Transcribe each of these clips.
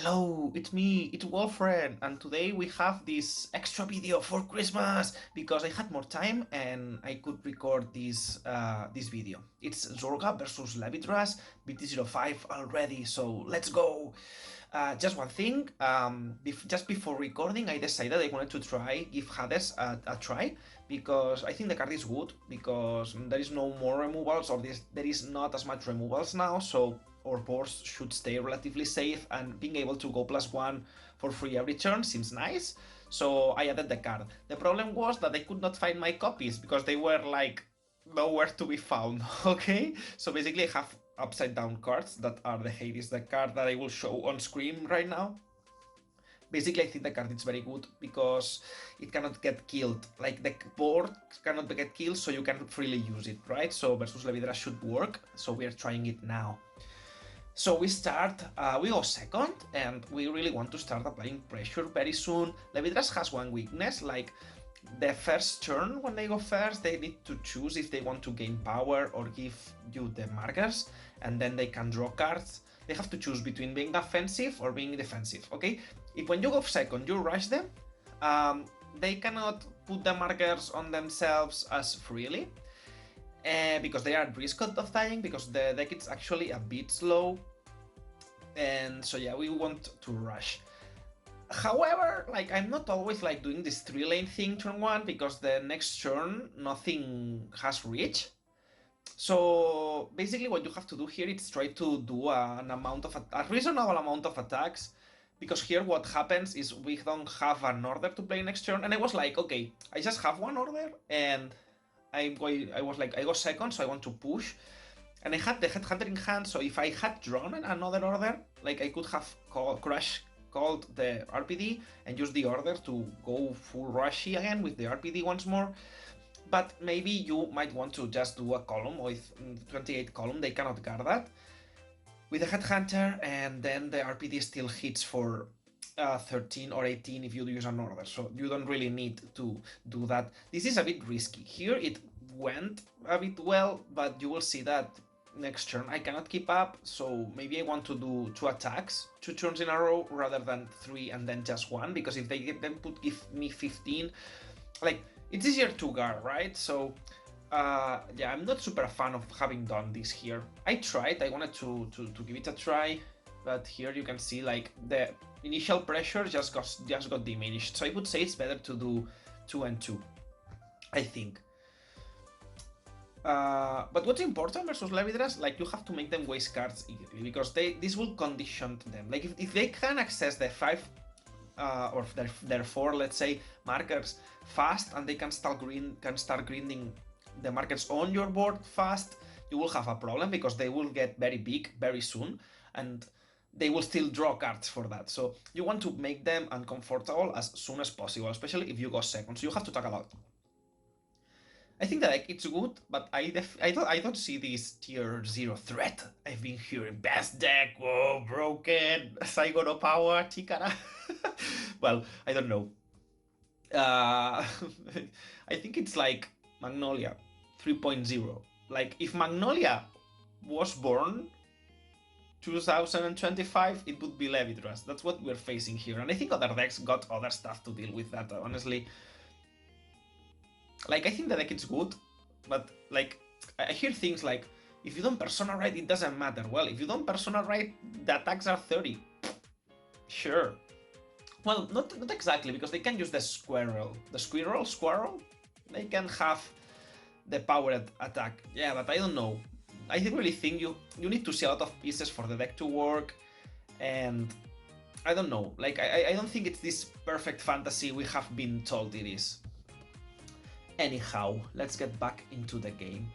Hello, it's me, it's Wolfren, and today we have this extra video for Christmas because I had more time and I could record this video. It's Zorga versus Levidras, BT05 already, so let's go! Just one thing, just before recording I decided I wanted to give Hades a try, because I think the card is good, because there is no more removals, or there is not as much removals now, so our boards should stay relatively safe, and being able to go +1 for free every turn seems nice, so I added the card. The problem was that I could not find my copies, because they were like nowhere to be found, okay? So basically I have upside down cards that are the Hades, the card that I will show on screen right now. Basically, I think the card is very good because it cannot get killed. Like, the board cannot get killed, so you can freely use it, right? So versus Levidras should work, so we are trying it now. So we go second, and we really want to start applying pressure very soon. Levidras has one weakness, like the first turn when they go first, they need to choose if they want to gain power or give you the markers, and then they can draw cards. They have to choose between being offensive or being defensive, okay? If when you go second, you rush them, they cannot put the markers on themselves as freely, because they are at risk of dying, because the deck is actually a bit slow, and so yeah, we want to rush. However, like, I'm not always like doing this 3-lane thing turn 1, because the next turn nothing has reach. So basically what you have to do here is try to do a reasonable amount of attacks, because here what happens is we don't have an order to play next turn, and I was like, okay, I just have one order, and I was like, I go second, so I want to push, and I had the Headhunter in hand, so if I had drawn another order, like, I could have called the RPD and used the order to go full rushy again with the RPD once more. But maybe you might want to just do a column with 28 column, they cannot guard that with a Headhunter, and then the RPD still hits for 13 or 18 if you use an order, so you don't really need to do that. This is a bit risky. Here it went a bit well, but you will see that next turn I cannot keep up, so maybe I want to do 2 attacks 2 turns in a row rather than 3 and then just 1, because if they give me 15, like, it's easier to guard, right? So yeah, I'm not super a fan of having done this here. I wanted to give it a try, but here you can see, like, the initial pressure just got diminished, so I would say it's better to do 2 and 2, I think. But what's important versus Levidras, like, you have to make them waste cards easily, because this will condition them. Like, if they can access the 5 or their 4, let's say, markers fast, and they can start grinding the markers on your board fast, you will have a problem, because they will get very big very soon, and they will still draw cards for that. So you want to make them uncomfortable as soon as possible, especially if you go second, so you have to talk a lot. I think that, like, it's good, but I don't see this tier 0 threat. I've been hearing best deck, whoa, broken, Saigo no power, Chikara. Well, I don't know. I think it's like Magnolia 3.0. Like, if Magnolia was born 2025, it would be Levidras. That's what we're facing here, and I think other decks got other stuff to deal with that, honestly. Like, I think the deck is good, but, like, I hear things like, if you don't Persona right, it doesn't matter. Well, if you don't Persona right, the attacks are 30. Sure. Well, not exactly, because they can use the squirrel. The squirrel? They can have the powered attack. Yeah, but I don't know. I really think you need to see a lot of pieces for the deck to work, and I don't know. Like, I don't think it's this perfect fantasy we have been told it is. Anyhow, let's get back into the game.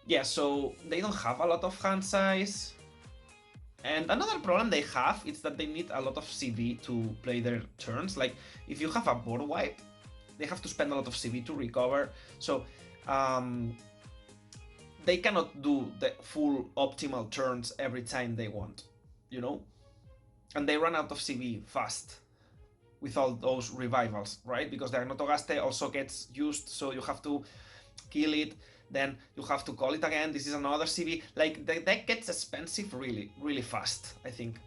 Yeah, so they don't have a lot of hand size. And another problem they have is that they need a lot of CV to play their turns. Like, if you have a board wipe, they have to spend a lot of CV to recover. So they cannot do the full optimal turns every time they want, you know? And they run out of CV fast with all those revivals, right? Because the Agnotogaste also gets used, so you have to kill it, then you have to call it again. This is another CV. Like, the deck gets expensive really, really fast, I think.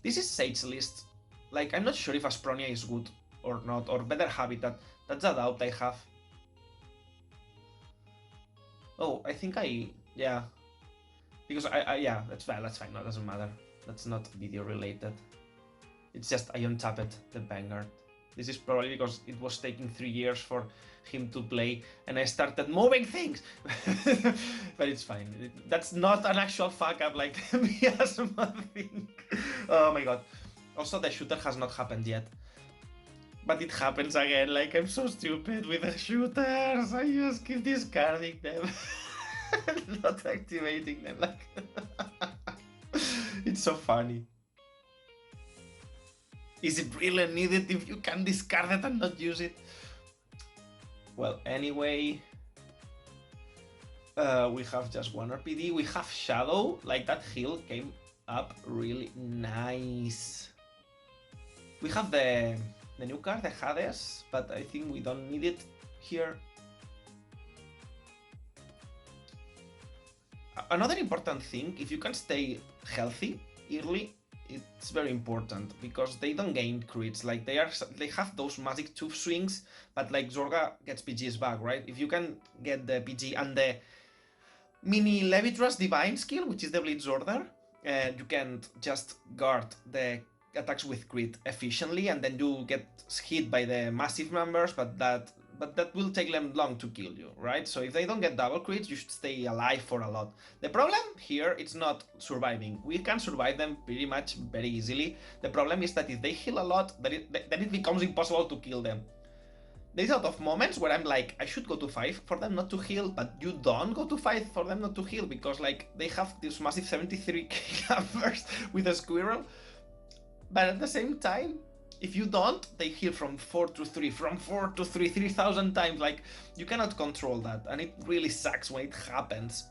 This is Sage list. Like, I'm not sure if Aspronia is good or not, or better habitat. That's a doubt I have. Oh, I think yeah. Because yeah, that's fine, no, doesn't matter. That's not video related. It's just I untapped the Vanguard. This is probably because it was taking 3 years for him to play, and I started moving things. But it's fine. That's not an actual fuck up like the miasma thing. Oh my god. Also, the shooter has not happened yet. But it happens again. Like, I'm so stupid with the shooters. I just keep discarding them. Not activating them. Like, it's so funny. Is it really needed if you can discard it and not use it? Well, anyway, we have just one RPD. We have Shadow. Like, that heal came up really nice. We have the new card, the Hades, but I think we don't need it here. Another important thing, if you can stay healthy early, it's very important because they don't gain crits. Like, they have those magic tooth swings, but like Zorga gets PGs back, right? If you can get the PG and the mini Levidras divine skill, which is the Blitz Order, you can just guard the attacks with crit efficiently, and then you get hit by the massive numbers, but that will take them long to kill you, right? So if they don't get double crits, you should stay alive for a lot. The problem here, it's not surviving. We can survive them pretty much very easily. The problem is that if they heal a lot, then it becomes impossible to kill them. There's a lot of moments where I'm like, I should go to 5 for them not to heal, but you don't go to 5 for them not to heal, because like they have this massive 73k numbers with a squirrel. But at the same time, if you don't, they heal from 4 to 3, from 4 to 3, 3,000 times. Like, you cannot control that, and it really sucks when it happens.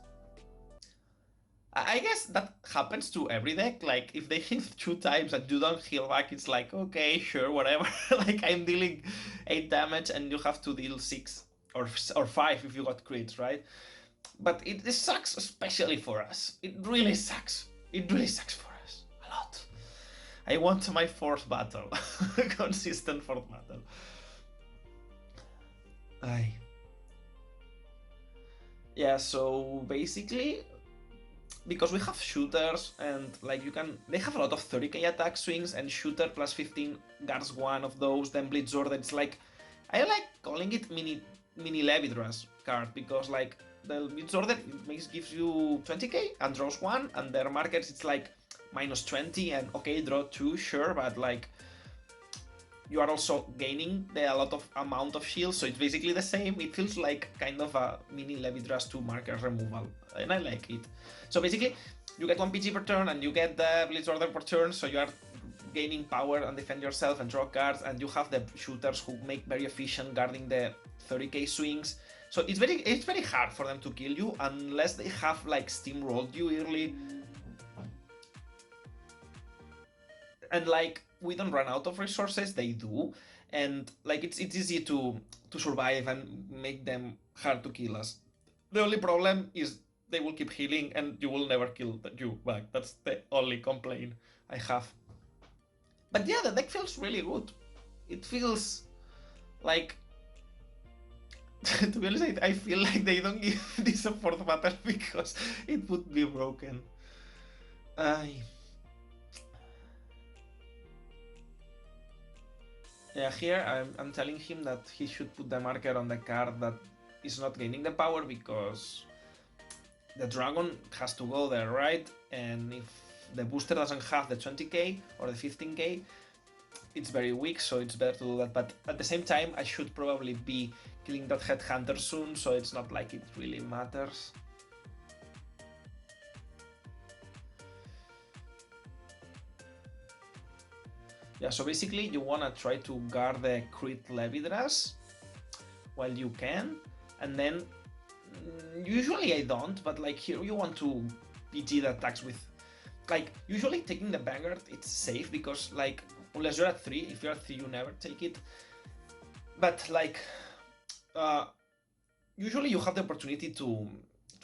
I guess that happens to every deck. Like, if they hit 2 times and you don't heal back, it's like, okay, sure, whatever. Like, I'm dealing 8 damage and you have to deal 6 or 5 if you got crits, right? But it sucks, especially for us. It really sucks. It really sucks for us a lot. I want my 4th battle. Consistent 4th battle. Yeah, so basically, because we have shooters and like they have a lot of 30k attack swings, and shooter plus 15 guards one of those, then Blitz Order. It's like, I like calling it mini Levidras card, because like the Blitz Order gives you 20k and draws 1, and their markers it's like minus 20, and okay, draw 2, sure, but like you are also gaining a lot of amount of shields, so it's basically the same. It feels like kind of a mini Levidras 2 marker removal, and I like it. So basically, you get 1 PG per turn, and you get the Blitz Order per turn, so you are gaining power and defend yourself and draw cards, and you have the shooters who make very efficient guarding the 30k swings. So it's very hard for them to kill you unless they have like steamrolled you early. And like, we don't run out of resources, they do, and like it's easy to survive and make them hard to kill us. The only problem is they will keep healing and you will never kill you back. That's the only complaint I have. But yeah, the deck feels really good. It feels like, to be honest, I feel like they don't give this a 4th battle because it would be broken. Yeah, here I'm telling him that he should put the marker on the card that is not gaining the power, because the dragon has to go there, right? And if the booster doesn't have the 20k or the 15k, it's very weak, so it's better to do that. But at the same time, I should probably be killing that headhunter soon, so it's not like it really matters. Yeah, so basically you wanna try to guard the crit Levidras while you can, and then usually I don't, but like here you want to PG the attacks with, like, usually taking the Vanguard it's safe, because like unless you're at 3, if you're at 3 you never take it. But like usually you have the opportunity to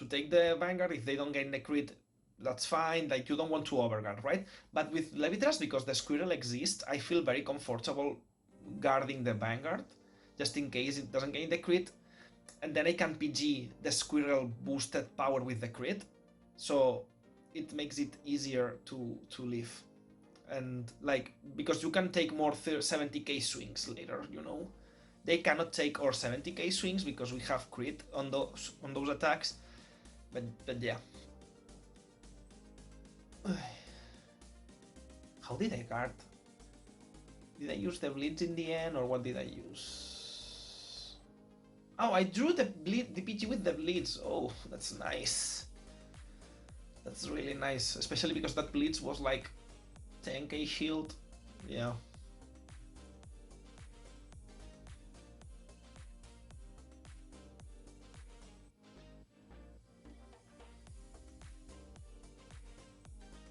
take the Vanguard if they don't gain the crit that's fine, like you don't want to overguard, right? But with Levidras, because the squirrel exists, I feel very comfortable guarding the vanguard, just in case it doesn't gain the crit, and then I can PG the squirrel boosted power with the crit, so it makes it easier to live. And like, because you can take more 70k swings later, you know? They cannot take our 70k swings because we have crit on those attacks, but yeah. How did I guard? Did I use the Blitz in the end, or what did I use? Oh, I drew the PG with the Blitz. Oh, that's nice. That's really nice, especially because that Blitz was like 10k shield. Yeah.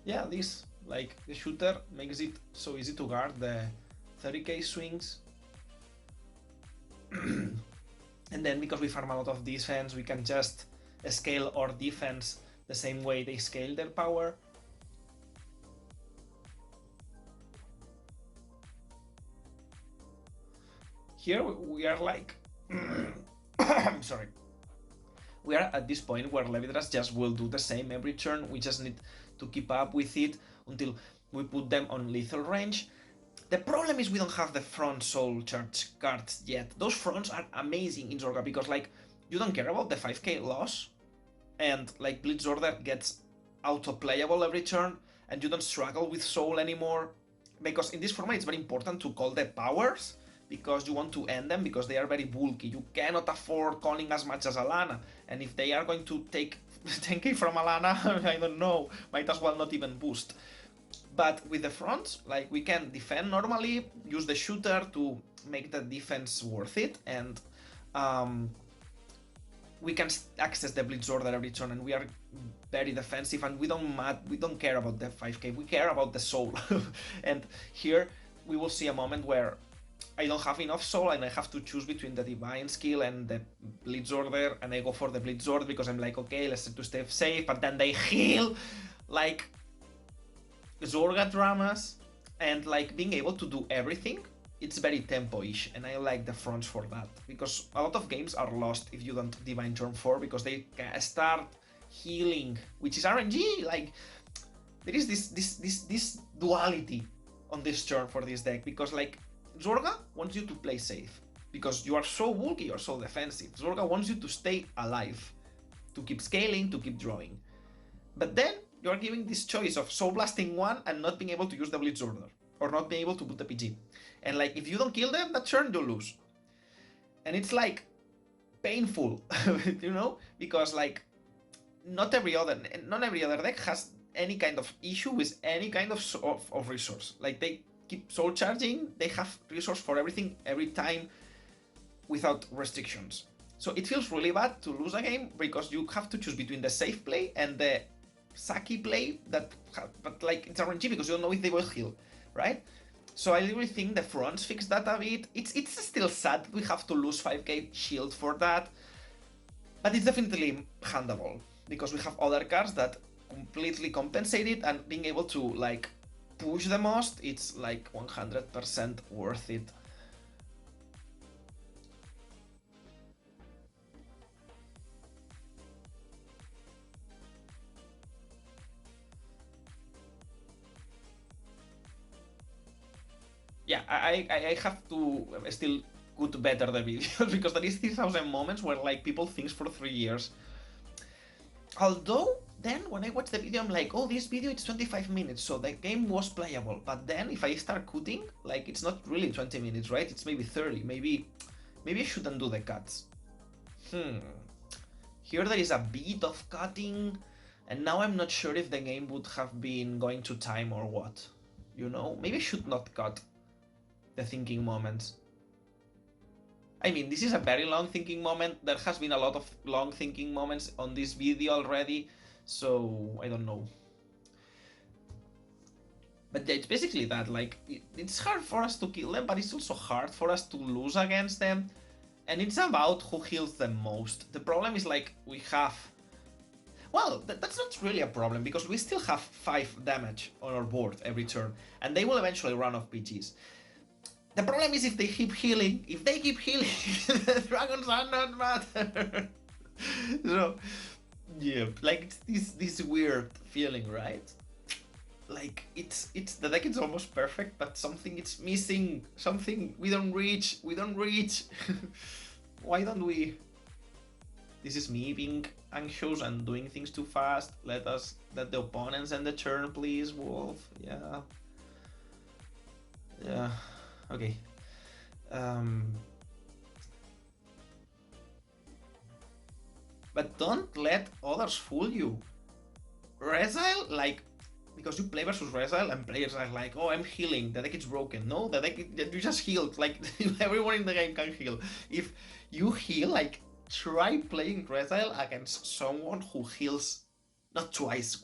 Yeah, this, like, the shooter makes it so easy to guard the 30k swings. And then because we farm a lot of defense, we can just scale our defense the same way they scale their power. Here we are like... I'm sorry. We are at this point where Levidras just will do the same every turn. We just need to keep up with it until we put them on lethal range. The problem is we don't have the front soul charge cards yet. Those fronts are amazing in Zorga because, like, you don't care about the 5k loss, and like Blitz Order gets auto-playable every turn, and you don't struggle with soul anymore. Because in this format it's very important to call the powers, because you want to end them because they are very bulky. You cannot afford calling as much as Alana, and if they are going to take 10k from Alana, I don't know, might as well not even boost. But with the fronts, like, we can defend normally, use the shooter to make the defense worth it, and we can access the Blitz Order every turn, and we are very defensive, and we don't care about the 5k, we care about the soul. And here we will see a moment where I don't have enough soul and I have to choose between the divine skill and the Blitz Order, and I go for the Blitz Order because I'm like, okay, let's try to stay safe, but then they heal like Zorga dramas, and like being able to do everything, it's very tempo-ish, and I like the fronts for that, because a lot of games are lost if you don't divine turn 4, because they start healing, which is RNG. Like, there is this duality on this turn for this deck, because like Zorga wants you to play safe because you are so bulky, you're so defensive. Zorga wants you to stay alive, to keep scaling, to keep drawing. But then you're giving this choice of soul blasting one and not being able to use the Blitz Order, or not being able to put the PG. And like, if you don't kill them that turn, you lose. And it's like painful, you know, because like not every other deck has any kind of issue with any kind of resource. Like, they keep soul charging, they have resource for everything every time without restrictions. So it feels really bad to lose a game because you have to choose between the safe play and the sucky play but like, it's RNG because you don't know if they will heal, right? So I really think the fronts fix that a bit. It's still sad we have to lose 5k shield for that, but it's definitely handable because we have other cards that completely compensate it, and being able to like push the most, it's like 100% worth it. Yeah, I have to still good better the videos because there is 3,000 moments where like people think for 3 years. Although then when I watch the video, I'm like, oh, this video it's 25 minutes, so the game was playable. But then if I start cutting, like, it's not really 20 minutes, right? It's maybe 30. Maybe I shouldn't do the cuts. Here there is a bit of cutting, and now I'm not sure if the game would have been going to time or what. You know, maybe I should not cut the thinking moments. I mean, this is a very long thinking moment. There has been a lot of long thinking moments on this video already, so I don't know. But yeah, it's basically that, like, it's hard for us to kill them, but it's also hard for us to lose against them. And it's about who heals the most. The problem is, like, we have... Well, that's not really a problem, because we still have 5 damage on our board every turn, and they will eventually run off PGs. The problem is if they keep healing. If they keep healing, the dragons are not matter. So, yeah, like it's this weird feeling, right? Like it's the deck is almost perfect, but something it's missing. Something we don't reach. We don't reach. Why don't we? This is me being anxious and doing things too fast. Let the opponents end the turn, please, Wolf. Yeah. Yeah. Okay. But don't let others fool you. Resile, like, because you play versus Resile and players are like, oh, I'm healing, the deck is broken. No, the deck, you just healed. Like, everyone in the game can heal. If you heal, like, try playing Resile against someone who heals not twice,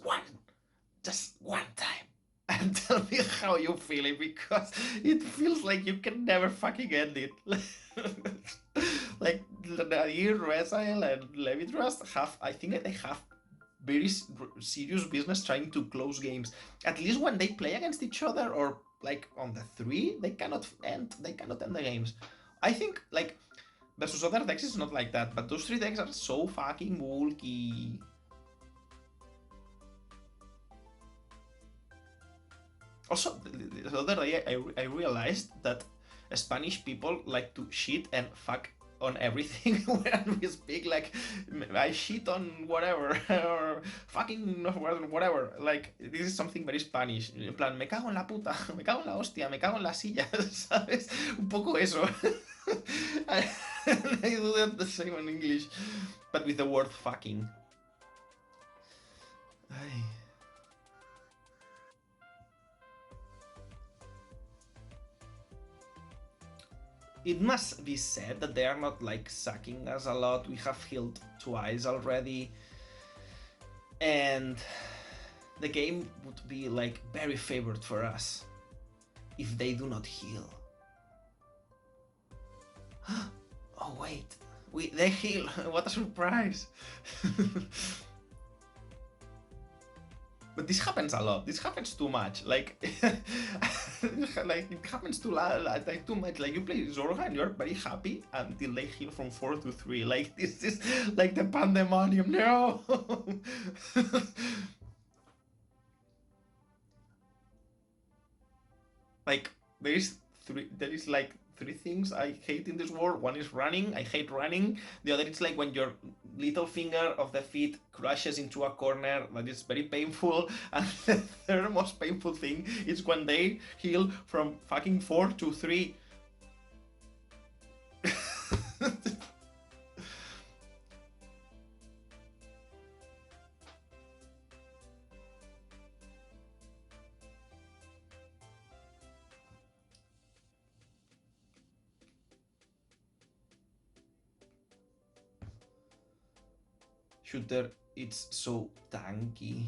just one time. And tell me how you feel it, because it feels like you can never fucking end it. Like Nadir, Resile, and Levidras have, I think they have very serious business trying to close games. At least when they play against each other, or like on the 3, they cannot end the games. I think like versus other decks is not like that, but those 3 decks are so fucking bulky. Also, the other day I realized that Spanish people like to shit and fuck on everything when we speak. Like, I shit on whatever, or fucking whatever. Like, this is something very Spanish. En plan, me cago en la puta, me cago en la hostia, me cago en la silla, ¿sabes? Un poco eso. I do that the same in English, but with the word fucking. Ay. It must be said that they are not like sucking us a lot. We have healed twice already, and the game would be like very favored for us if they do not heal. Oh wait, they heal. What a surprise. But this happens a lot. This happens too much. Like, like it happens too like too much. Like, you play Zorga and you're very happy until they heal from 4 to 3. Like, this is like the pandemonium. No. Like, there is like 3 things I hate in this world. One is running. I hate running. The other is like when your little finger of the feet crashes into a corner. That is very painful. And the third most painful thing is when they heal from fucking 4 to 3. Shooter, it's so tanky.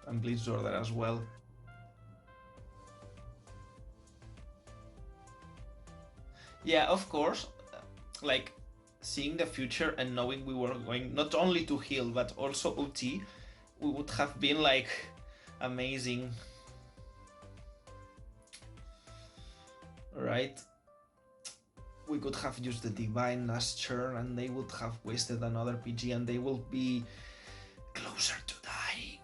And please Zorga as well. Yeah, of course, like, seeing the future and knowing we were going not only to heal but also OT, we would have been like amazing. Right? We could have used the Divine last turn and they would have wasted another PG and they will be closer to dying.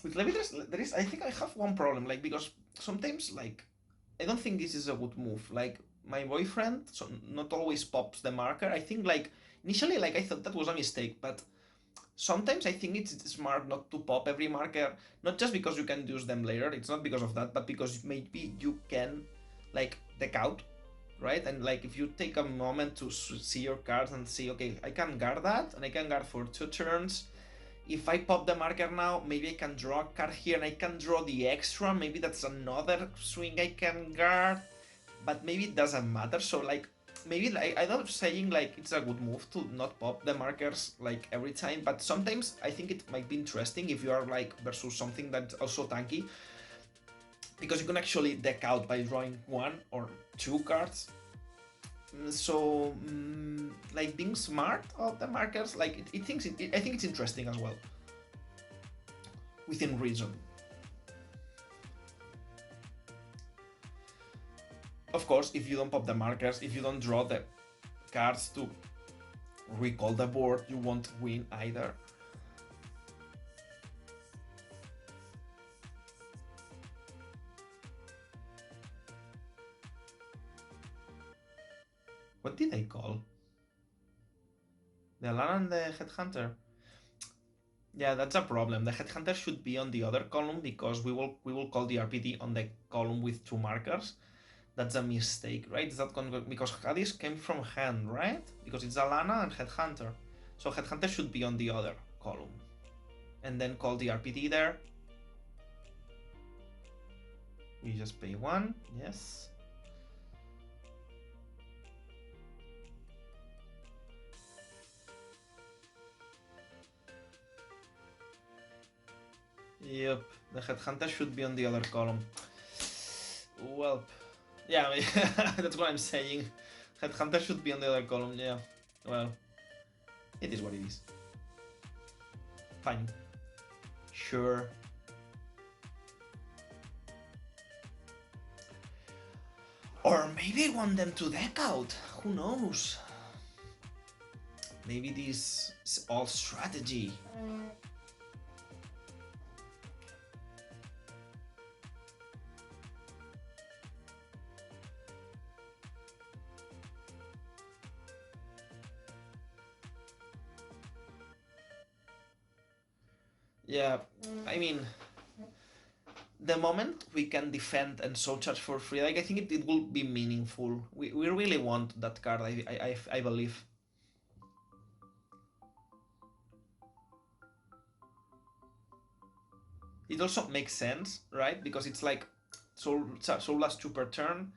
With Levidras, I think I have one problem, like, because sometimes, like, I don't think this is a good move. Like, my boyfriend not always pops the marker. I think, like, initially, like, I thought that was a mistake, but sometimes I think it's smart not to pop every marker, not just because you can use them later, it's not because of that, but because maybe you can, like, deck out, right? And, like, if you take a moment to see your cards and see, okay, I can guard that, and I can guard for 2 turns, if I pop the marker now, maybe I can draw a card here and I can draw the extra. Maybe that's another swing I can guard, but maybe it doesn't matter. So like, maybe like, I'm not saying like it's a good move to not pop the markers like every time, but sometimes I think it might be interesting if you are like versus something that's also tanky, because you can actually deck out by drawing 1 or 2 cards. So like being smart of the markers, like I think it's interesting as well, within reason. Of course, if you don't pop the markers, if you don't draw the cards to recall the board, you won't win either. What did I call? The Alana and the Headhunter? Yeah, that's a problem. The Headhunter should be on the other column because we will call the RPD on the column with 2 markers. That's a mistake, right? Is that because Hades came from hand, right? Because it's Alana and Headhunter. So Headhunter should be on the other column. And then call the RPD there. We just pay 1, yes. Yep, the Headhunter should be on the other column. Well, yeah, that's what I'm saying. Headhunter should be on the other column, yeah. Well, it is what it is. Fine. Sure. Or maybe I want them to deck out. Who knows? Maybe this is all strategy. Yeah, I mean, the moment we can defend and soul charge for free, like I think it will be meaningful. We really want that card, I believe. It also makes sense, right? Because it's like soul lasts 2 per turn,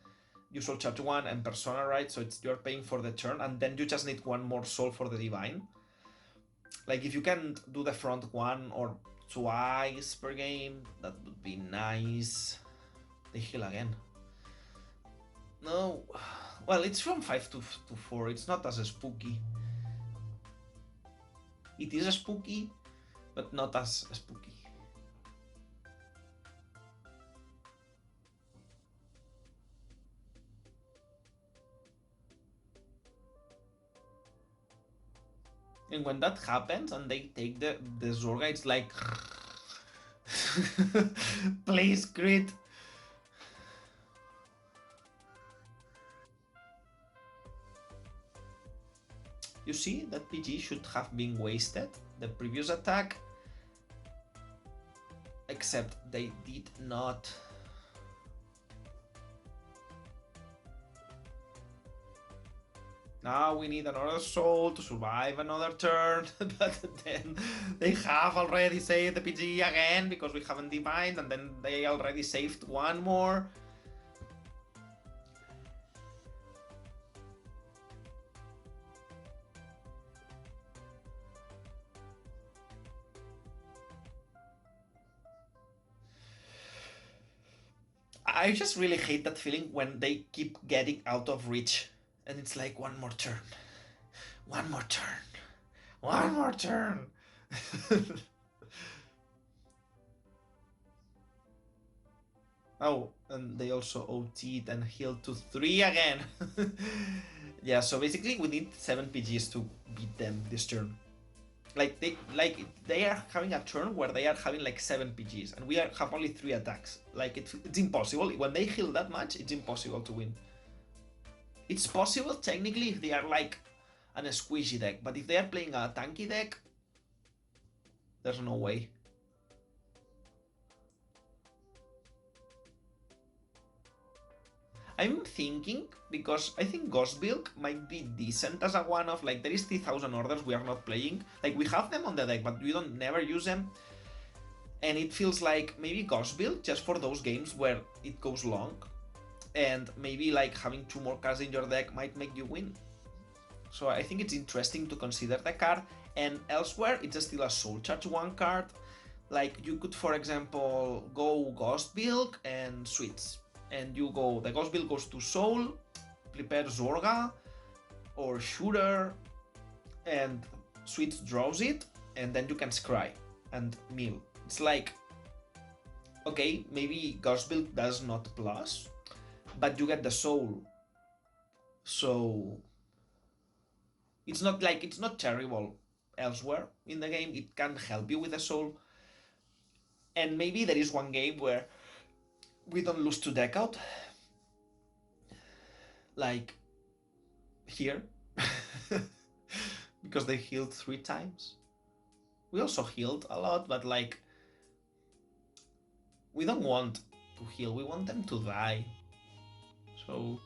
you soul charge 1 and persona, right? So you're paying for the turn, and then you just need 1 more soul for the divine. Like if you can do the front 1 or twice per game, that would be nice. They heal again. No, well, it's from 5 to 4. It's not as spooky. It is spooky, but not as spooky. And when that happens and they take the Zorga, it's like, please crit. You see, that PG should have been wasted, the previous attack, except they did not. Now we need another soul to survive another turn, but then they have already saved the PG again because we haven't divined, and then they already saved 1 more. I just really hate that feeling when they keep getting out of reach. And it's like 1 more turn. 1 more turn. 1 more turn. Oh, and they also OT'd and healed to 3 again. Yeah, so basically we need 7 PGs to beat them this turn. Like they are having a turn where they are having like 7 PGs, and we have only 3 attacks. Like it's impossible. When they heal that much, it's impossible to win. It's possible technically if they are like a squishy deck, but if they are playing a tanky deck, there's no way. I'm thinking, because I think Ghostbilk might be decent as a one-off. Like, there is 3,000 orders we are not playing. Like, we have them on the deck, but we don't never use them. And it feels like maybe Ghostbilk just for those games where it goes long. And maybe like having 2 more cards in your deck might make you win. So I think it's interesting to consider the card. And elsewhere, it's still a Soul Charge 1 card. Like, you could, for example, go Ghostbilk and switch. And you go, the Ghostbilk goes to Soul, prepare Zorga or Shooter, and switch draws it, and then you can scry and mill. It's like, okay, maybe Ghostbilk does not plus, but you get the Soul. So it's not like, it's not terrible elsewhere in the game. It can help you with the Soul. And maybe there is one game where we don't lose to deck out. Like here. Because they healed 3 times. We also healed a lot, but like, we don't want to heal, we want them to die. So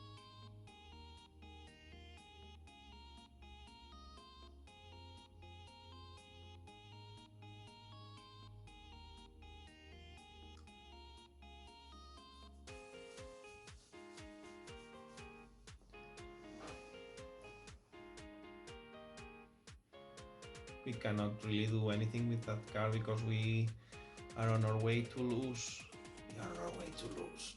we cannot really do anything with that card because we are on our way to lose. We are on our way to lose.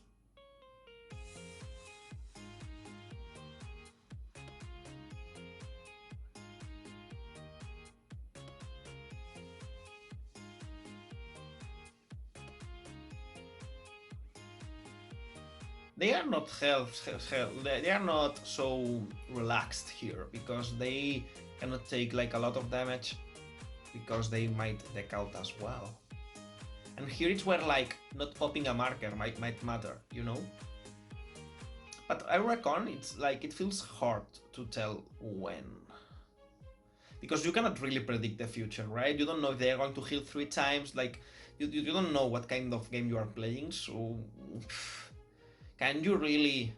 They are not they are not so relaxed here because they cannot take like a lot of damage because they might deck out as well. And here it's where like not popping a marker might matter, you know? But I reckon it's like, it feels hard to tell when. Because you cannot really predict the future, right? You don't know if they are going to heal 3 times, like, you don't know what kind of game you are playing, so... Can you really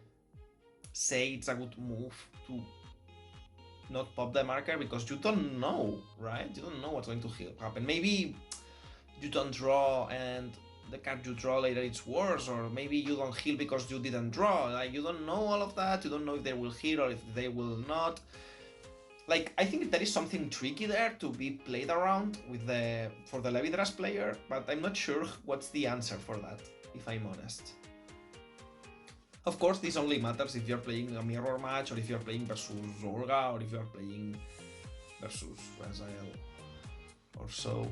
say it's a good move to not pop the marker? Because you don't know, right? You don't know what's going to happen. Maybe you don't draw and the card you draw later it's worse, or maybe you don't heal because you didn't draw. Like, you don't know all of that. You don't know if they will heal or if they will not. Like, I think there is something tricky there to be played around with for the Levidras player, but I'm not sure what's the answer for that, if I'm honest. Of course, this only matters if you're playing a mirror match, or if you're playing versus Zorga, or if you're playing versus Raziel, or so.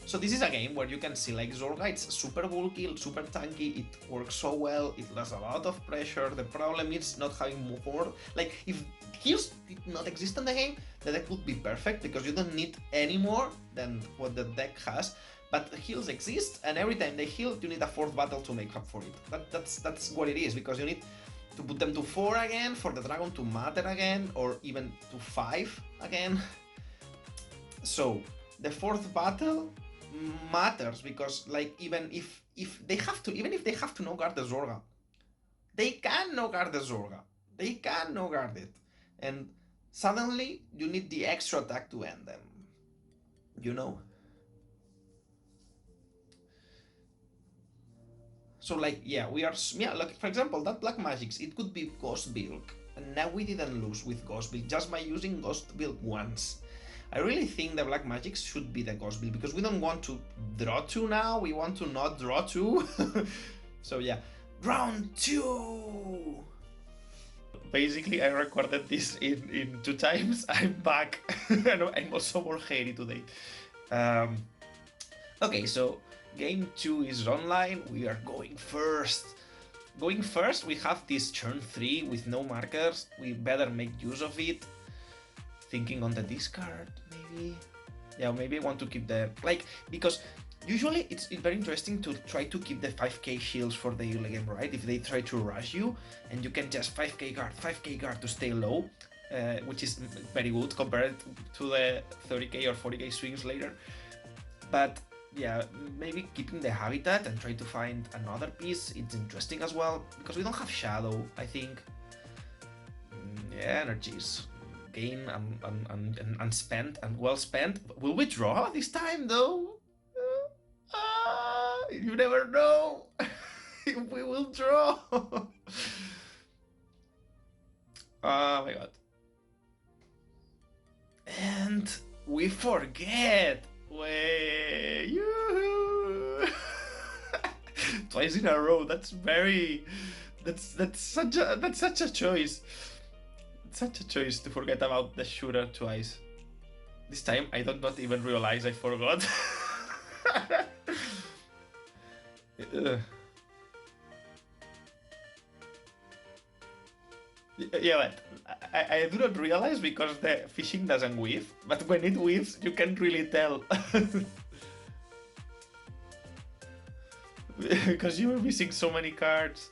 So this is a game where you can see like Zorga, it's super bulky, super tanky, it works so well, it does a lot of pressure. The problem is not having more, like if heals did not exist in the game, the deck would be perfect because you don't need any more than what the deck has. But heals exist, and every time they heal, you need a 4th battle to make up for it. That's what it is, because you need to put them to 4 again, for the dragon to matter again, or even to 5 again. So the 4th battle matters because, like, even if they have to no guard the Zorga, they can no guard the Zorga. They can no guard it, and suddenly you need the extra attack to end them. You know. So like, yeah, we are, yeah, like for example, that Black Magics, it could be Ghostbilk, and now we didn't lose with Ghostbilk just by using Ghostbilk once. I really think the Black Magics should be the Ghostbilk, because we don't want to draw 2 now, we want to not draw 2. So yeah, round 2! Basically, I recorded this in 2 times, I'm back, and I'm also more hairy today. Okay, so game 2 is online, we are going first. Going first, we have this turn 3 with no markers, we better make use of it. Thinking on the discard, maybe? Yeah, maybe I want to keep the... like, because usually it's very interesting to try to keep the 5k shields for the early game, right? If they try to rush you, and you can just 5k guard to stay low. which is very good compared to the 30k or 40k swings later. But yeah, maybe keeping the habitat and try to find another piece, it's interesting as well, because we don't have shadow, I think. Yeah, energies. Gain and spent and well spent. Will we draw this time though? You never know. We will draw. Oh my god. And we forget. Way. Twice in a row. That's very. That's such a choice. Such a choice to forget about the shooter twice. This time I don't not even realize I forgot. Yeah, but I do not realize because the fishing doesn't weave, but when it weaves, you can really tell. Because you were missing so many cards.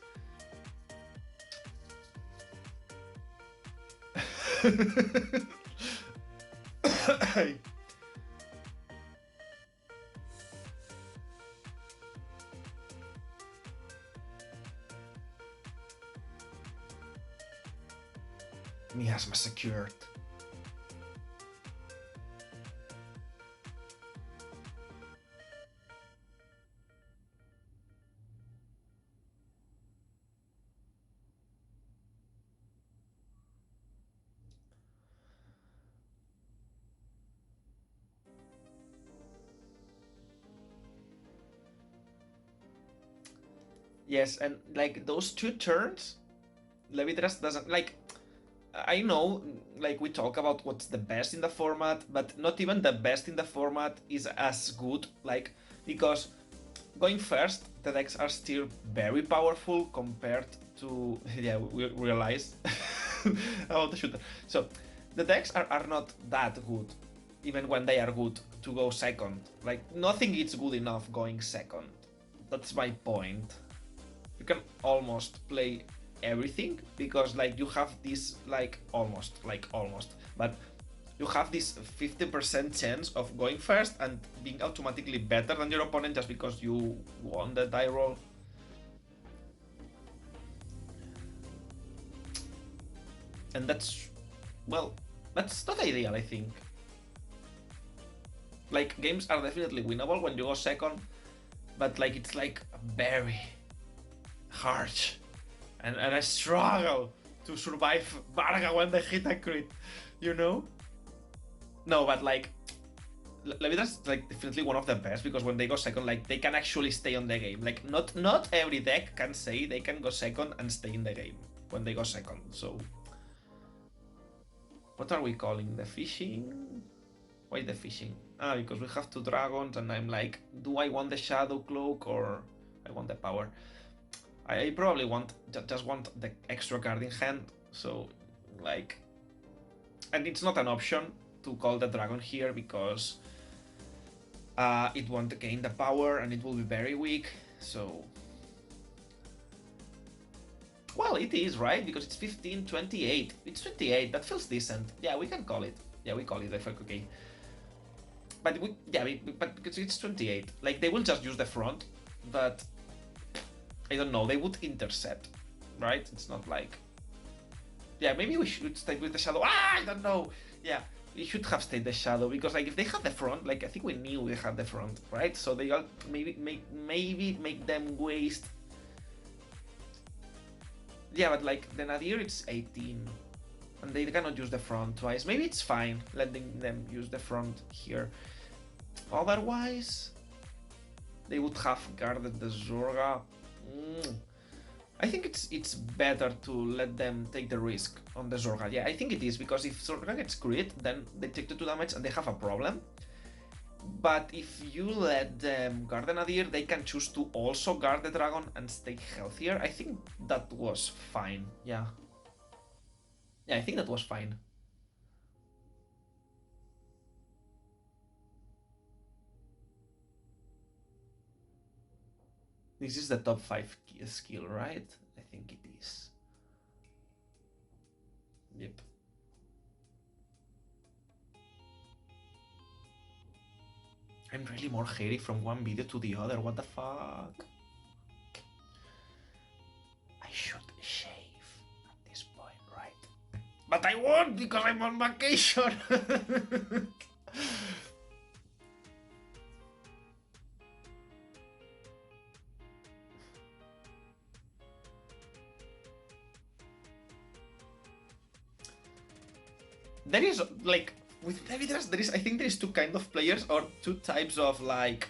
Miasma secured. Yes, and like those 2 turns, Levidras doesn't like. I know, like we talk about what's the best in the format, but not even the best in the format is as good. Like because going first, the decks are still very powerful compared to yeah we realize about the shooter. So the decks are not that good, even when they are good to go second. Like nothing is good enough going second. That's my point. You can almost play everything because like you have this like almost, but you have this 50% chance of going first and being automatically better than your opponent just because you won the die roll. And that's, well, that's not ideal, I think. Like games are definitely winnable when you go second, but like it's like very harsh. And I struggle to survive Varga when they hit a crit, you know? No, but like, Levidras is like definitely one of the best because when they go second, like they can actually stay on the game. Like not every deck can say they can go second and stay in the game when they go second. So, what are we calling the fishing? Why the fishing? Ah, because we have 2 dragons, and I'm like, do I want the shadow cloak or I want the power? I probably just want the extra card in hand, so like, and it's not an option to call the dragon here because it won't gain the power and it will be very weak. So, well, it is right because it's 15, 28. It's 28. That feels decent. Yeah, we can call it. Yeah, we call it FKK. But but because it's 28, like they will just use the front, but I don't know, they would intercept, right? It's not like... Yeah, maybe we should stay with the shadow. I don't know. Yeah, we should have stayed the shadow because like if they had the front, like I think we knew they had the front, right? So they all maybe make them waste. Yeah, but like the Nadir it's 18 and they cannot use the front twice. Maybe it's fine letting them use the front here. Otherwise, they would have guarded the Zorga. I think it's better to let them take the risk on the Zorga. Yeah, I think it is, because if Zorga gets crit, then they take the 2 damage and they have a problem. But if you let them guard the Nadir, they can choose to also guard the dragon and stay healthier. I think that was fine, yeah. Yeah, I think that was fine. This is the top 5 skill, right? I think it is. Yep. I'm really more hairy from one video to the other, what the fuck? I should shave at this point, right? But I won't because I'm on vacation! There is, like, with Levidras, I think there is two kind of players or two types of, like,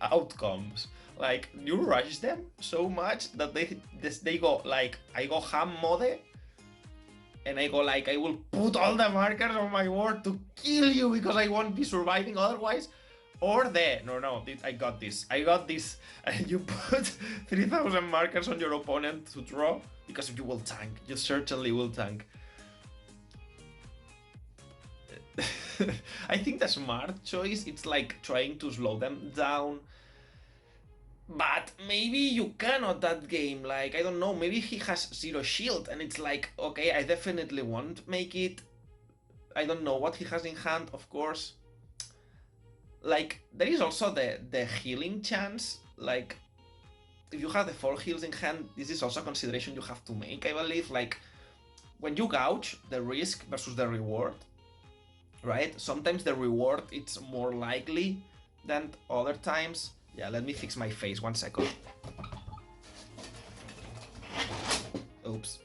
outcomes. Like, you rush them so much that they go, like, I go ham mode, and I go, like, I will put all the markers on my board to kill you because I won't be surviving otherwise. Or no, I got this, and you put 3,000 markers on your opponent to draw because you will tank, you certainly will tank. I think the smart choice, it's like trying to slow them down. But maybe you cannot that game, like, I don't know, maybe he has 0 shield and it's like, okay, I definitely won't make it. I don't know what he has in hand, of course. Like, there is also the healing chance, like, if you have the 4 heals in hand, this is also a consideration you have to make, I believe. Like, when you gouge, the risk versus the reward, right? Sometimes the reward, it's more likely than other times. Yeah, let me fix my face, 1 second. Oops.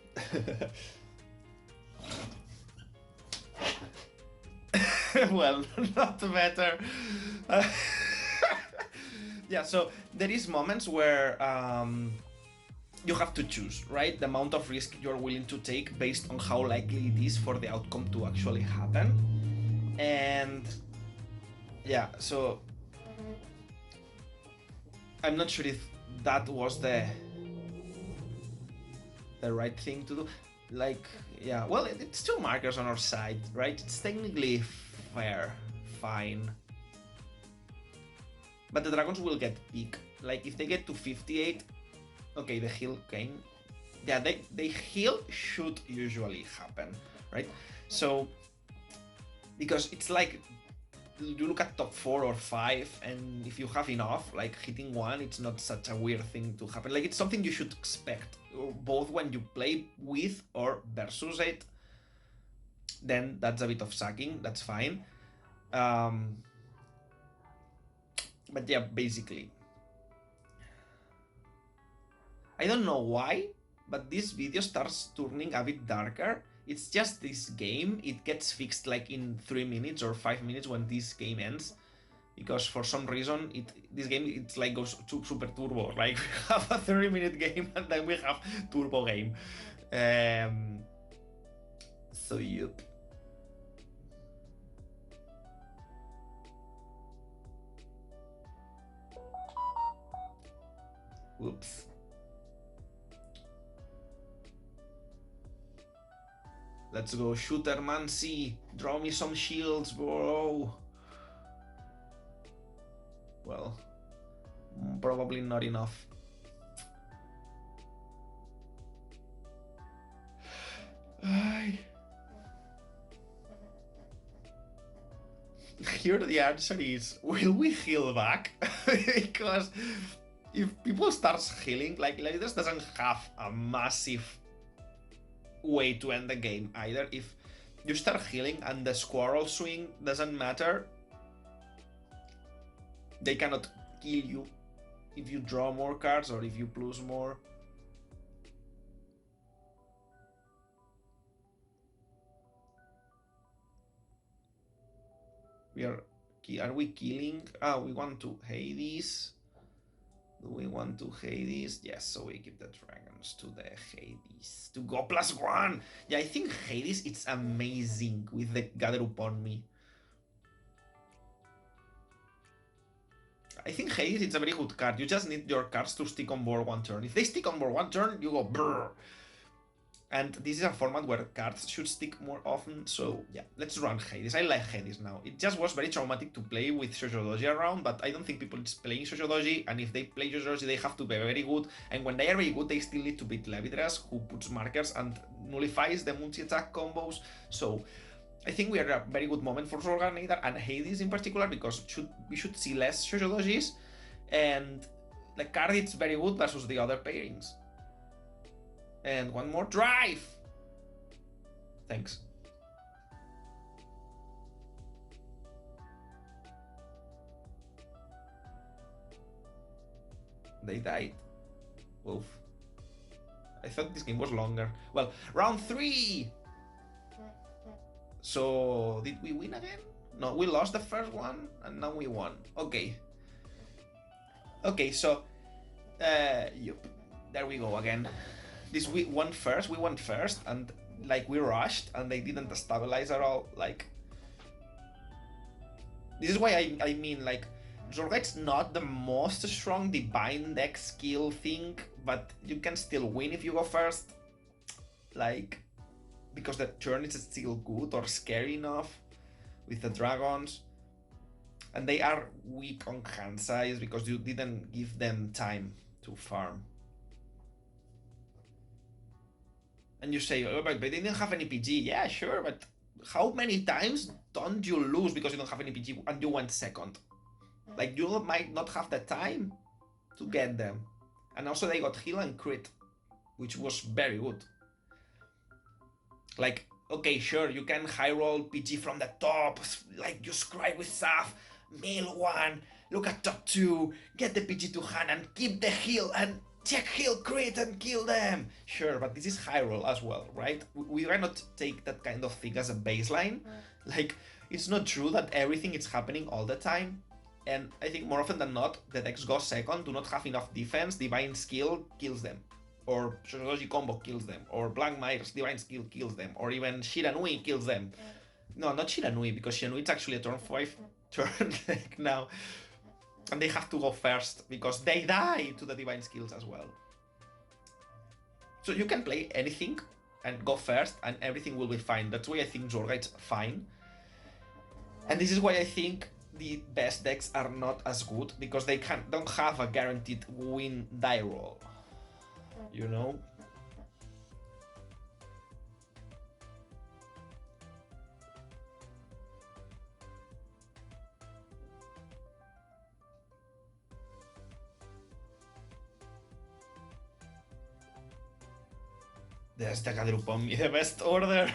Well, not better. Yeah, so there is moments where you have to choose, right? The amount of risk you're willing to take based on how likely it is for the outcome to actually happen. And yeah, so I'm not sure if that was the right thing to do. Like, yeah, well, it's 2 markers on our side, right? It's technically fair, fine. But the dragons will get peak. Like, if they get to 58, okay, the heal came. Yeah, they heal should usually happen, right? So, because it's like, you look at top 4 or 5, and if you have enough, like, hitting 1, it's not such a weird thing to happen. Like, it's something you should expect, both when you play with or versus it. Then that's a bit of sucking, that's fine. But yeah, basically, I don't know why, but this video starts turning a bit darker. It's just this game, it gets fixed like in 3 minutes or 5 minutes when this game ends. Because for some reason, this game, it's like goes to super turbo. Like, we have a 30-minute game and then we have turbo game. So, yep. Whoops. Let's go, Shootermancy. Draw me some shields, bro. Well, probably not enough. Here the answer is, will we heal back? Because if people start healing, like Levidras doesn't have a massive way to end the game either. If you start healing and the squirrel swing doesn't matter, they cannot kill you if you draw more cards or if you plus more. Are we killing? We want to Hades. Do we want to Hades? Yes, so we give the dragons to the Hades. To go +1! Yeah, I think Hades, it's amazing with the Gather Upon Me. I think Hades, it's a very good card. You just need your cards to stick on board 1 turn. If they stick on board 1 turn, you go brrr. And this is a format where cards should stick more often, so yeah, let's run Hades. I like Hades now. It just was very traumatic to play with Shoshodoji around, but I don't think people is playing Shoshodoji, and if they play Shoshodoji, they have to be very good, and when they are very good, they still need to beat Levidras, who puts markers and nullifies the multi-attack combos, so I think we are at a very good moment for Zorga, Nadir, and Hades in particular, because we should see less Shoshodojis, and the card is very good versus the other pairings. And one more drive! Thanks. They died. Wolf. I thought this game was longer. Well, round 3! So, did we win again? No, we lost the first one, and now we won. Okay. Okay, so... yep. There we go again. We won first, and like we rushed, and they didn't stabilize at all. Like... This is why I mean, like... Zorga is not the most strong divine deck skill thing, but you can still win if you go first. Like... Because the turn is still good or scary enough with the dragons. And they are weak on hand size because you didn't give them time to farm. And you say, oh, but they didn't have any PG. Yeah, sure, but how many times don't you lose because you don't have any PG and you went second? Like, you might not have the time to get them. And also they got heal and crit, which was very good. Like, okay, sure, you can high roll PG from the top, like you scry with Saf, mill 1, look at top 2, get the PG to hand and keep the heal and check heal crit and kill them. Sure, but this is high roll as well, right? We cannot take that kind of thing as a baseline. Like, it's not true that everything is happening all the time. And I think more often than not, the decks go second, do not have enough defense, divine skill kills them. Or Shoshodoji combo kills them, or Blankmire's divine skill kills them, or even Shiranui kills them. No, not Shiranui, because Shiranui is actually a turn 5 turn deck now. And they have to go first, because they die to the divine skills as well. So you can play anything, and go first, and everything will be fine. That's why I think Zorga is fine. And this is why I think the best decks are not as good, because they don't have a guaranteed win die roll. You know? There's the Gadrupon, the best order.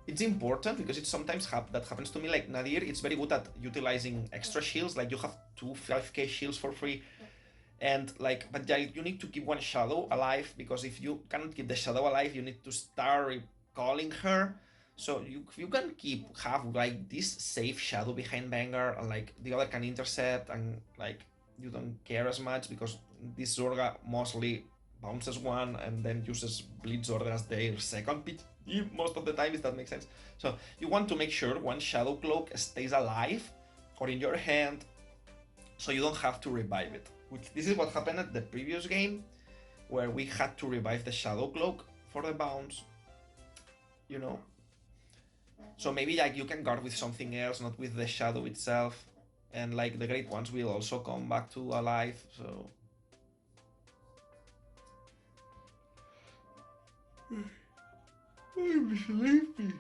It's important because it sometimes that happens to me. Like Nadir, it's very good at utilizing extra shields. Like you have 2 5k shields for free, and like, but yeah, you need to keep one shadow alive, because if you cannot keep the shadow alive, you need to start calling her. So you can have like this safe shadow behind Banger, and like the other can intercept, and like you don't care as much because this Zorga mostly bounces one and then uses Blitz Order as their second pitch most of the time, if that makes sense. So you want to make sure one Shadow Cloak stays alive or in your hand, so you don't have to revive it. Which this is what happened at the previous game, where we had to revive the Shadow Cloak for the bounce, you know. So maybe like you can guard with something else, not with the shadow itself, and like the great ones will also come back to alive. So I'm sleepy.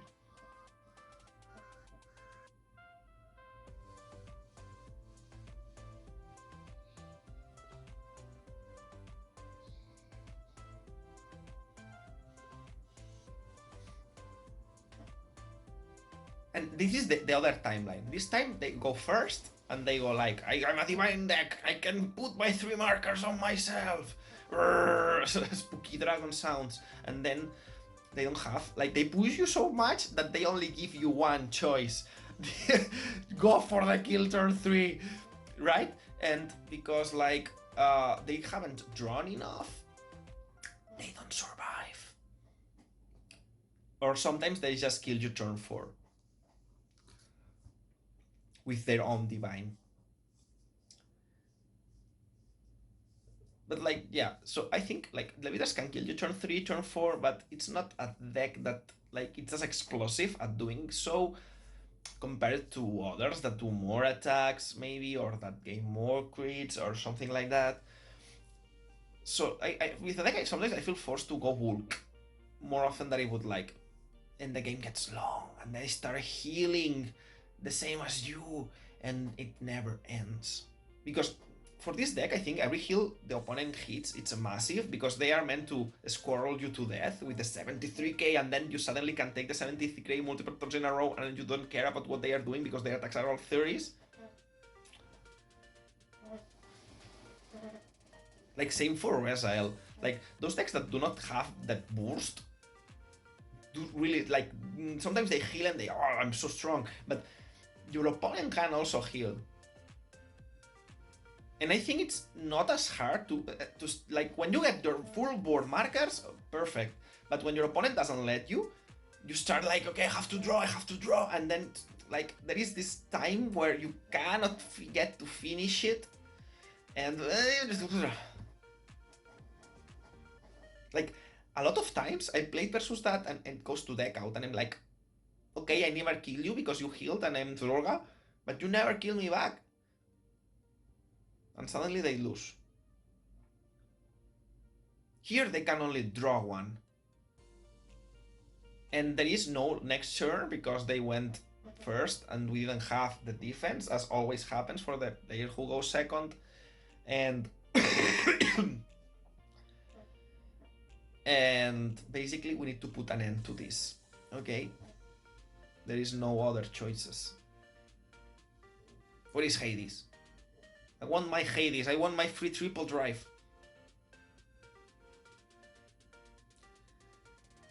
And this is the other timeline. This time they go first and they go like, I'm a divine deck, I can put my 3 markers on myself. Spooky dragon sounds. And then they don't have, like, they push you so much that they only give you one choice. Go for the kill turn 3, right? And because like they haven't drawn enough, they don't survive. Or sometimes they just kill you turn 4 with their own divine. But like, yeah, so I think like Levidras can kill you turn 3, turn 4, but it's not a deck that like it's as explosive at doing so compared to others that do more attacks maybe, or that gain more crits or something like that. So with the deck, sometimes I feel forced to go bulk more often than I would like. And the game gets long, and I start healing the same as you, and it never ends. Because for this deck, I think every heal the opponent hits, it's a massive, because they are meant to squirrel you to death with the 73k, and then you suddenly can take the 73k multiple turns in a row, and you don't care about what they are doing because their attacks are all 30s. Like, same for Resile. Like, those decks that do not have that burst do really, like, sometimes they heal and they, oh, I'm so strong, but your opponent can also heal. And I think it's not as hard to like, when you get your full board markers, perfect. But when your opponent doesn't let you, you start like, okay, I have to draw, and then, like, there is this time where you cannot get to finish it, and like, a lot of times I played versus that and it goes to deck out, and I'm like, okay, I never kill you because you healed and I'm Zorga, but you never kill me back. And suddenly they lose. Here they can only draw one. And there is no next turn because they went first and we didn't have the defense, as always happens for the player who goes second. And and basically we need to put an end to this. Okay? There is no other choices. Where is Hades? I want my Hades. I want my free triple drive.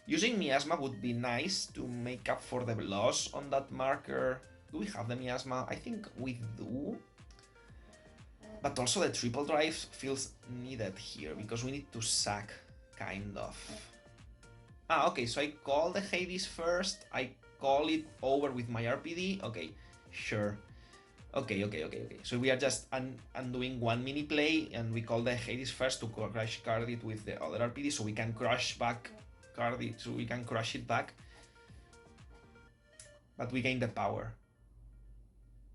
Using Miasma would be nice to make up for the loss on that marker. Do we have the Miasma? I think we do. But also the triple drive feels needed here because we need to sack, kind of. Ah, okay, so I call the Hades first. I call it over with my RPD. Okay, sure. Okay. So we are just undoing one mini play, and we call the Hades first to crush card it with the other RPD, so we can crush back card it, so we can crush it back. But we gain the power.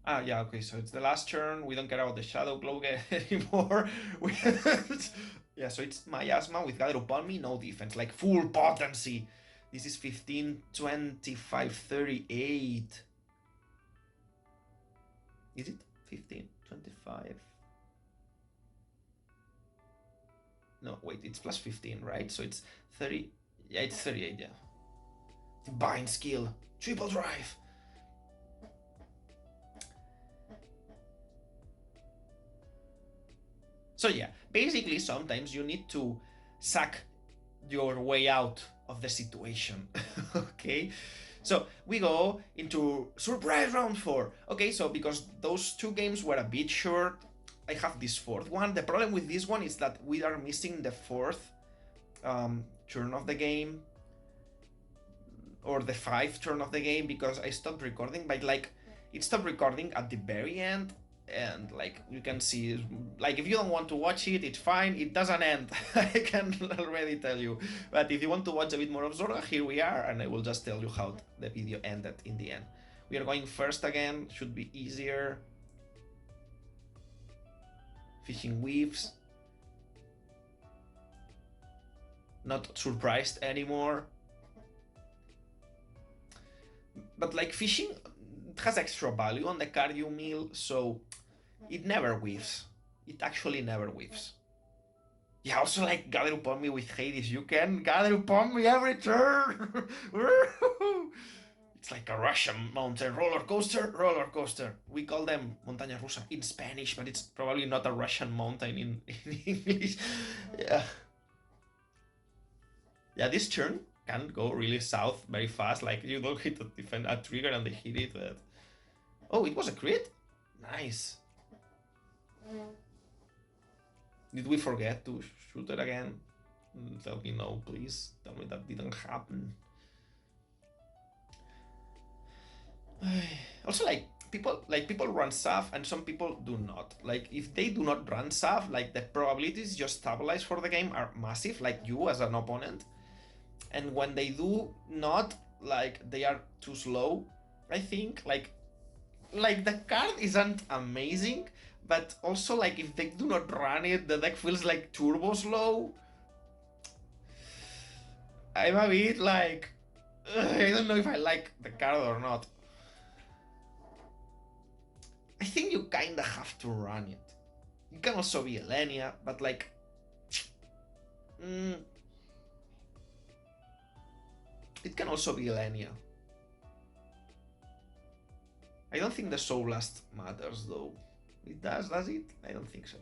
Ah, yeah, okay, so it's the last turn. We don't care about the Shadow Cloak anymore. Yeah, so it's Miasma with Gather Upon Me, no defense, like full potency. This is 15, 25, 38. Is it 15, 25? No, wait, it's plus 15, right? So it's 30. Yeah, it's 38, yeah. Bind skill, triple drive. So yeah, basically sometimes you need to sack your way out of the situation. Okay? So we go into surprise round 4. Okay, so because those two games were a bit short, I have this fourth one. The problem with this one is that we are missing the fourth turn of the game, or the 5th turn of the game, because I stopped recording, but like, it stopped recording at the very end. And like, you can see, like, if you don't want to watch it, it's fine, it doesn't end. I can already tell you. But if you want to watch a bit more of Zorga, here we are, and I will just tell you how the video ended in the end. We are going first again, should be easier. Fishing weaves. Not surprised anymore. But like, fishing has extra value on the card you mill, so it never whiffs. It actually never whiffs. Yeah, also like Gather Upon Me with Hades. You can gather upon me every turn. It's like a Russian mountain roller coaster. We call them montaña rusa in Spanish, but it's probably not a Russian mountain in English. Yeah. Yeah, this turn can go really south very fast. Like, you don't hit a trigger and they hit it. But... oh, it was a crit? Nice. Did we forget to shoot it again? Tell me no, please. Tell me that didn't happen. Also, like, people run Sav and some people do not. Like, if they do not run Sav, like, the probabilities just stabilize for the game are massive, like you as an opponent. And when they do not, like, they are too slow, I think. Like the card isn't amazing, But also, like, if they do not run it, the deck feels like turbo slow. I'm a bit like... I don't know if I like the card or not. I think you kinda have to run it. You can also be Elenia, but like... it can also be Elenia. I don't think the Soul Blast matters though. It does it? I don't think so.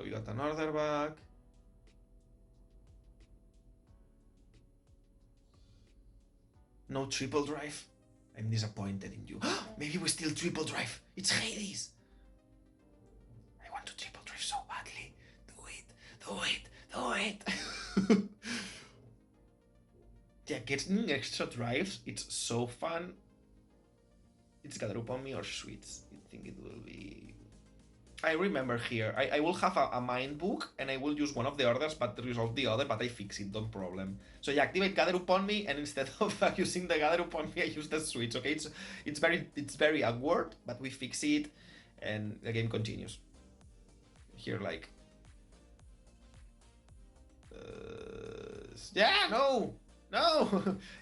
We got an order back. No triple drive. I'm disappointed in you. Maybe we still triple drive. It's Hades. I want to triple drive so badly. Do it. Yeah, getting extra drives, it's so fun. It's Gather Upon Me or Sweets. I think it will be... I remember here, I will have a mind book and I will use one of the orders but resolve the other, but I fix it, don't problem. So yeah, activate Gather Upon Me, and instead of using the Gather Upon Me, I use the Switch, okay? It's very awkward, but we fix it and the game continues. Here, like... yeah, no!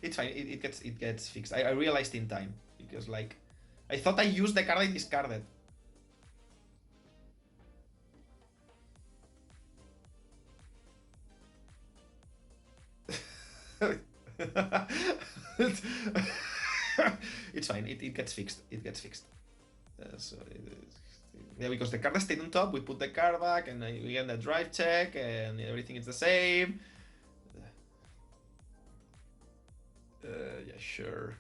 It's fine, it gets fixed. I realized in time, because like... I thought I used the card I discarded. It's fine, it gets fixed. Yeah, because the card stayed on top, we put the card back and we get the drive check and everything is the same. Yeah, sure.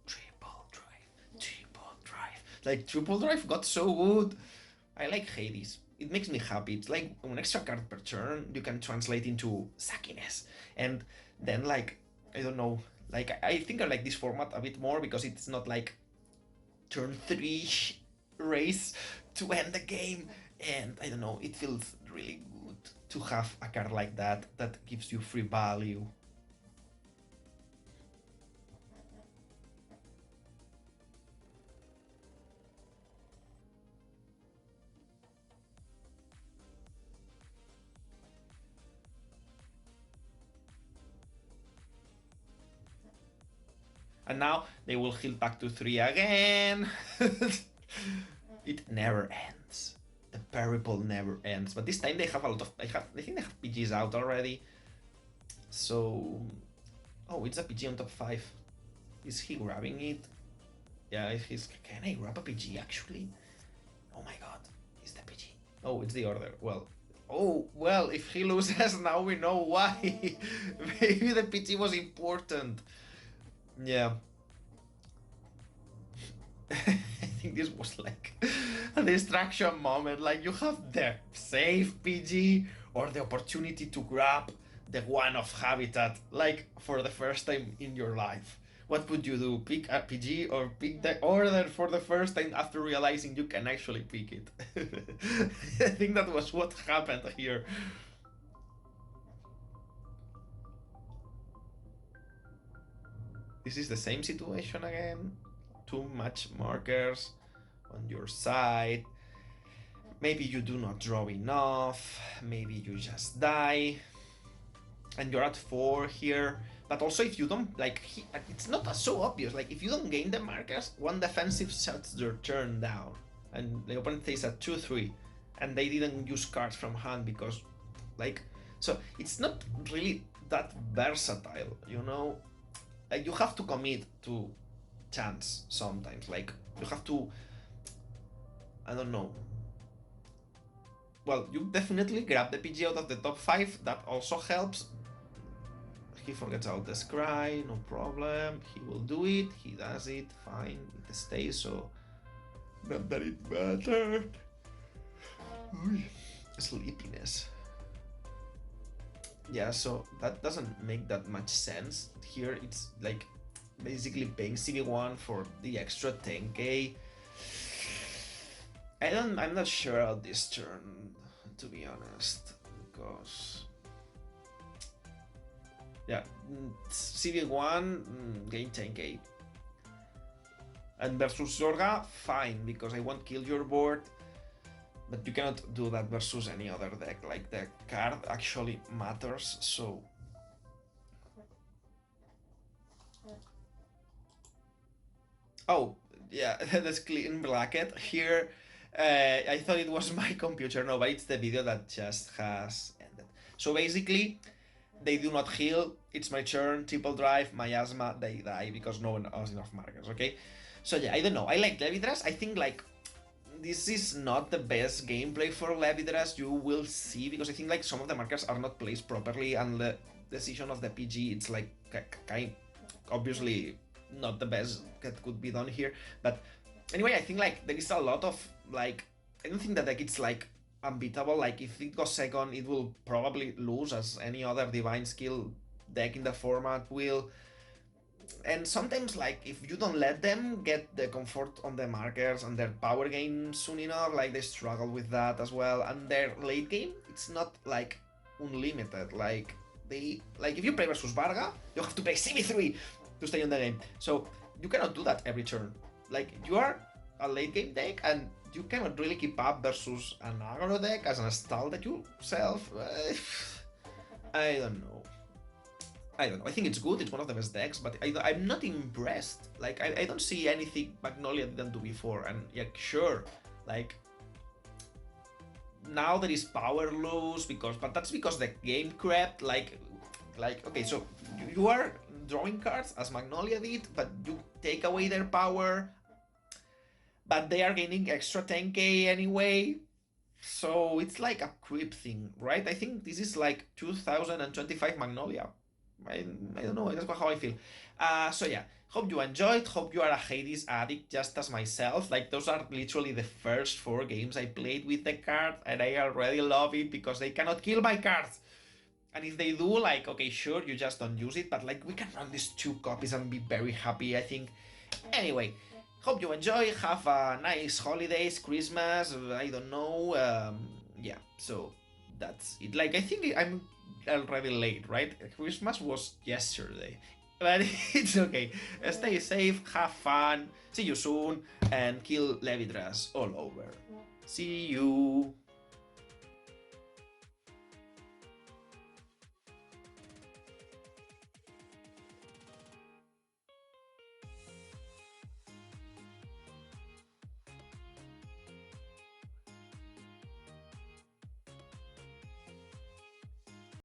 Triple drive. Like, triple drive got so good. I like Hades. It makes me happy. It's like an extra card per turn you can translate into suckiness. And then, like, I don't know. Like, I think I like this format a bit more because it's not like turn 3 race to end the game. And I don't know, it feels really good to have a card like that that gives you free value. And now they will heal back to 3 again. It never ends. The peripple never ends. But this time they have a lot of... I think they have PGs out already. So... oh, it's a PG on top 5. Is he grabbing it? Yeah, he's... can I grab a PG actually? Oh my god. It's the PG. Oh, it's the order. Well... oh, well, if he loses, now we know why. Maybe the PG was important. Yeah. I think this was like a distraction moment. Like, you have the safe PG or the opportunity to grab the one of Habitat, like, for the first time in your life. What would you do? Pick a PG or pick the order for the first time after realizing you can actually pick it? I think that was what happened here. This is the same situation again. Too much markers on your side. Maybe you do not draw enough. Maybe you just die. And you're at 4 here. But also, if you don't, like, it's not so obvious. Like, if you don't gain the markers, one defensive shuts their turn down. And the opponent stays at 2-3. And they didn't use cards from hand because, like... so, it's not really that versatile, you know? Like, you have to commit to chance sometimes. Like, you have to... I don't know. Well, you definitely grab the PG out of the top 5. That also helps. He forgets out the scry, no problem. He will do it. He does it. Fine. It stays, so... not that it mattered. Sleepiness. Yeah, so that doesn't make that much sense. Here it's like basically paying CV1 for the extra 10k. I'm not sure about this turn, to be honest, because yeah, CV1 gain 10k. And versus Zorga, fine, because I won't kill your board. But you cannot do that versus any other deck. Like, the card actually matters, so... Oh, yeah, that's clean bracket. Here, I thought it was my computer. No, but it's the video that just has ended. So basically, they do not heal. It's my turn, triple drive, miasma, they die because no one has enough markers, okay? So yeah, I don't know. I like Levidras. I think, like, this is not the best gameplay for Levidras. You will see, because I think, like, some of the markers are not placed properly, and the decision of the PG, it's like kind obviously not the best that could be done here. But anyway, I think, like, there is a lot of, like, I don't think that deck it's like unbeatable. Like, if it goes second, it will probably lose, as any other divine skill deck in the format will. And sometimes, like, if you don't let them get the comfort on the markers and their power gain soon enough, like, they struggle with that as well. And their late game, it's not like unlimited. Like, if you play versus Varga, you have to play CV3 to stay on the game. So you cannot do that every turn. Like, you are a late game deck, and you cannot really keep up versus an aggro deck as an stall deck yourself. I don't know. I don't know. I think it's good. It's one of the best decks, but I'm not impressed. Like, I don't see anything Magnolia didn't do before. And yeah, sure, like, now there is power loose, but that's because the game crept. Like, okay, so you are drawing cards as Magnolia did, but you take away their power, but they are gaining extra 10k anyway. So it's like a creep thing, right? I think this is like 2025 Magnolia. I don't know, that's how I feel. So yeah, hope you enjoyed, hope you are a Hades addict just as myself. Like, those are literally the first 4 games I played with the card, and I already love it because they cannot kill my cards. And if they do, like, okay, sure, you just don't use it, but, like, we can run these 2 copies and be very happy, I think. Anyway, hope you enjoy, have a nice holidays, Christmas, I don't know, yeah, so that's it. Like, I think I'm already late, right? Christmas was yesterday. But it's okay. Stay safe, have fun, see you soon, and kill Levidras all over. See you.